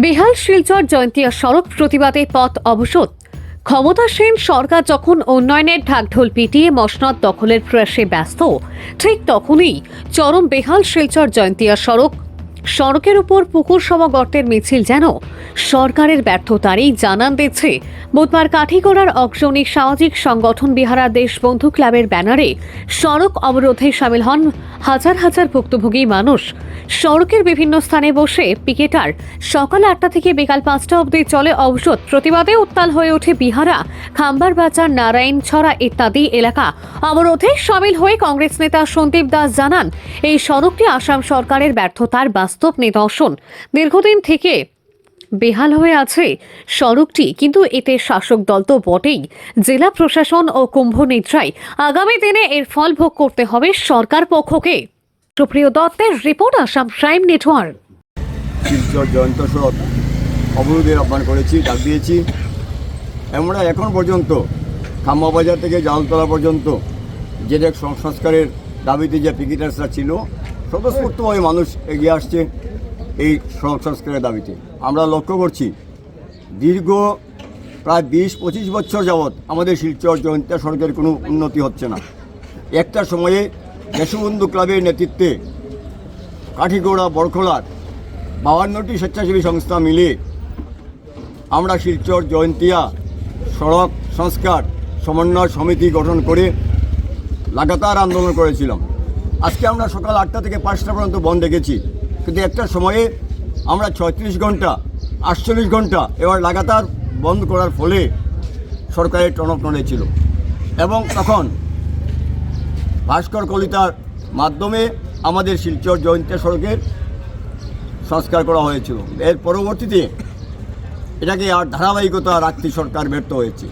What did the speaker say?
বেহাল শিলচর জয়ন্তিয়া সড়ক প্রতিবাদে পথ অবরোধ। ক্ষমতাসীন সরকার যখন উন্নয়নের ঢাকঢোল পিটিয়ে মসনদ দখলের প্রয়াসে ব্যস্ত, ঠিক তখনই চরম বেহাল শিলচর জয়ন্তিয়া সড়কের উপর পুকুর সম গর্তের মিছিল যেন সরকারের ব্যর্থতারই জানান দিচ্ছে। বুধবার কাঠিগড়ার অগ্রণী সামাজিক সংগঠন বিহারা দেশবন্ধু ক্লাবের ব্যানারে সড়ক অবরোধে সামিল হন হাজার হাজার ভুক্তভোগী মানুষ। সড়কের বিভিন্ন স্থানে বসে পিকেটার। সকাল 8টা থেকে বিকাল 5টা অবধি চলে অবরোধ। প্রতিবাদে উত্তাল হয়ে ওঠে বিহারা, খাম্বার বাজার, নারায়ণ ছড়া ইত্যাদি এলাকা। অবরোধে সামিল হয়ে কংগ্রেস নেতা সন্দীপ দাস জানান, এই সড়কটি আসাম সরকারের ব্যর্থতার বাস্তব নিদর্শন। দীর্ঘদিন থেকে বেহাল হয়ে আছে সড়কটি, কিন্তু এতে শাসক দল তো বটেই, জেলা প্রশাসন ও কুম্ভ নিদ্রায়। আগামী দিনে এর ফল ভোগ করতে হবে সরকার পক্ষকে। সুপ্রিয় দত্তের report, Assam prime network. Silchar Jayanta সড়ক অবরোধের আহ্বান করেছি, ডাক দিয়েছি। আমরা এখন পর্যন্ত খাম্বাবাজার থেকে জালতলা পর্যন্ত যেটা সংস্কারের দাবিতে যে পিকেটার্সরা ছিল, স্বতঃস্ফূর্তভাবে মানুষ এগিয়ে আসছে এই সড়ক সংস্কারের দাবিতে। আমরা লক্ষ্য করছি দীর্ঘ প্রায় 20-25 বছর যাবৎ আমাদের শিলচর জয়ন্তিয়া সড়কের কোনো উন্নতি হচ্ছে না। একটা সময়ে দেশবন্ধু ক্লাবের নেতৃত্বে কাঠিগড়া বরখলার 52টি স্বেচ্ছাসেবী সংস্থা মিলে আমরা শিলচর জয়ন্তিয়া সড়ক সংস্কার সমন্বয় সমিতি গঠন করে লাগাতার আন্দোলন করেছিলাম। আজকে আমরা সকাল 8টা থেকে 5টা পর্যন্ত বন্ধ রেখেছি, কিন্তু একটা সময়ে আমরা 36 ঘন্টা 48 ঘন্টা এবার লাগাতার বন্ধ করার ফলে সরকারের টনক নড়েছিল এবং তখন ভাস্কর কলিতার মাধ্যমে আমাদের শিলচর জয়ন্তিয়া সড়কের সংস্কার করা হয়েছিল। এর পরবর্তীতে এটাকে আর ধারাবাহিকতা রাখতে সরকার ব্যর্থ হয়েছে।